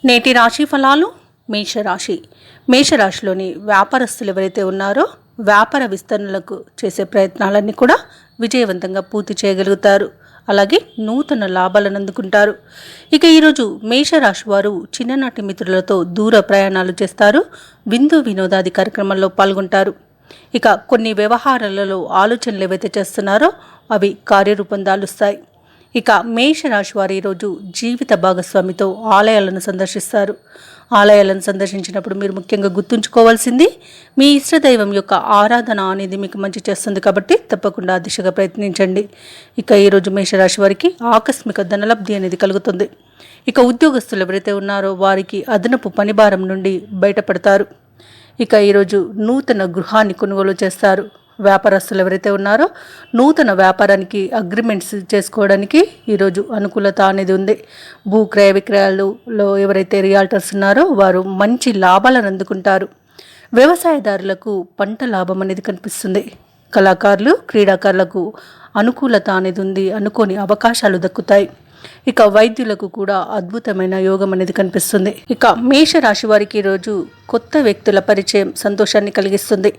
నేటి రాశి ఫలాలు. మేషరాశి. మేషరాశిలోని వ్యాపారస్తులు ఎవరైతే ఉన్నారో వ్యాపార విస్తరణలకు చేసే ప్రయత్నాలన్నీ కూడా విజయవంతంగా పూర్తి చేయగలుగుతారు. అలాగే నూతన లాభాలను అందుకుంటారు. ఇక ఈరోజు మేషరాశి వారు చిన్ననాటి మిత్రులతో దూర ప్రయాణాలు చేస్తారు. విందు వినోదాది కార్యక్రమాల్లో పాల్గొంటారు. ఇక కొన్ని వ్యవహారాలలో ఆలోచనలు ఏవైతే చేస్తున్నారో అవి కార్యరూపం దాలుస్తాయి. ఇక మేషరాశి వారు ఈరోజు జీవిత భాగస్వామితో ఆలయాలను సందర్శిస్తారు. ఆలయాలను సందర్శించినప్పుడు మీరు ముఖ్యంగా గుర్తుంచుకోవాల్సింది మీ ఇష్టదైవం యొక్క ఆరాధన అనేది మీకు మంచి చేస్తుంది కాబట్టి తప్పకుండా ఆ దిశగా ప్రయత్నించండి. ఇక ఈరోజు మేషరాశి వారికి ఆకస్మిక ధనలబ్ధి అనేది కలుగుతుంది. ఇక ఉద్యోగస్తులు ఎవరైతే ఉన్నారో వారికి అదనపు పనిభారం నుండి బయటపడతారు. ఇక ఈరోజు నూతన గృహాన్ని కొనుగోలు చేస్తారు. వ్యాపారస్తులు ఎవరైతే ఉన్నారో నూతన వ్యాపారానికి అగ్రిమెంట్స్ చేసుకోవడానికి ఈరోజు అనుకూలత అనేది ఉంది. భూ క్రయ విక్రయాలలో ఎవరైతే రియాల్టర్స్ ఉన్నారో వారు మంచి లాభాలను అందుకుంటారు. వ్యవసాయదారులకు పంట లాభం అనేది కనిపిస్తుంది. కళాకారులు క్రీడాకారులకు అనుకూలత అనేది ఉంది. అనుకోని అవకాశాలు దక్కుతాయి. ఇక వైద్యులకు కూడా అద్భుతమైన యోగం అనేది కనిపిస్తుంది. ఇక మేషరాశి వారికి ఈరోజు కొత్త వ్యక్తుల పరిచయం సంతోషాన్ని కలిగిస్తుంది.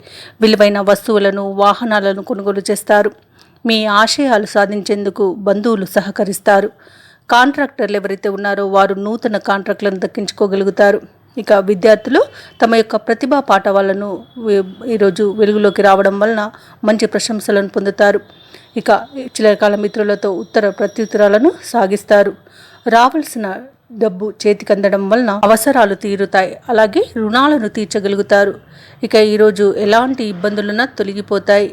విలువైన వస్తువులను వాహనాలను కొనుగోలు చేస్తారు. మీ ఆశయాలు సాధించేందుకు బంధువులు సహకరిస్తారు. కాంట్రాక్టర్లు ఎవరైతే ఉన్నారో వారు నూతన కాంట్రాక్టులను దక్కించుకోగలుగుతారు. ఇక విద్యార్థులు తమ యొక్క ప్రతిభా పాఠవాలను ఈరోజు వెలుగులోకి రావడం వలన మంచి ప్రశంసలను పొందుతారు. ఇక చిరకాల మిత్రులతో ఉత్తర ప్రత్యుత్తరాలను సాగిస్తారు. రావాల్సిన డబ్బు చేతికి అందడం వలన అవసరాలు తీరుతాయి. అలాగే రుణాలను తీర్చగలుగుతారు. ఇక ఈరోజు ఎలాంటి ఇబ్బందులున్నా తొలగిపోతాయి.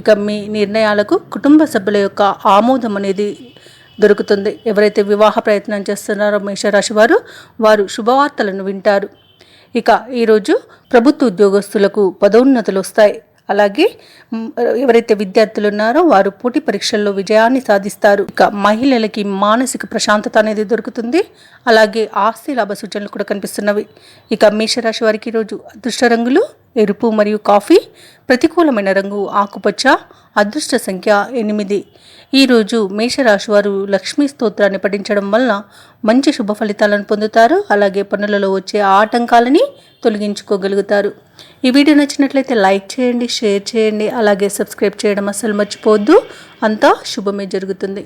ఇక మీ నిర్ణయాలకు కుటుంబ సభ్యుల యొక్క ఆమోదం అనేది దొరుకుతుంది. ఎవరైతే వివాహ ప్రయత్నం చేస్తున్నారో మేషరాశి వారు శుభవార్తలను వింటారు. ఇక ఈరోజు ప్రభుత్వ ఉద్యోగస్తులకు పదోన్నతులు వస్తాయి. అలాగే ఎవరైతే విద్యార్థులు ఉన్నారో వారు పోటీ పరీక్షల్లో విజయాన్ని సాధిస్తారు. ఇక మహిళలకి మానసిక ప్రశాంతత అనేది దొరుకుతుంది. అలాగే ఆస్తి లాభ సూచనలు కూడా కనిపిస్తున్నవి. ఇక మేషరాశి వారికి ఈరోజు అదృష్ట రంగులు ఎరుపు మరియు కాఫీ. ప్రతికూలమైన రంగు ఆకుపచ్చ. అదృష్ట సంఖ్య 8. ఈరోజు మేషరాశి వారు లక్ష్మీ స్తోత్రాన్ని పఠించడం వలన మంచి శుభ ఫలితాలను పొందుతారు. అలాగే పనులలో వచ్చే ఆటంకాలని తొలగించుకోగలుగుతారు. ఈ వీడియో నచ్చినట్లయితే లైక్ చేయండి, షేర్ చేయండి, అలాగే సబ్స్క్రైబ్ చేయడం అస్సలు మర్చిపోవద్దు. అంతా శుభమే జరుగుతుంది.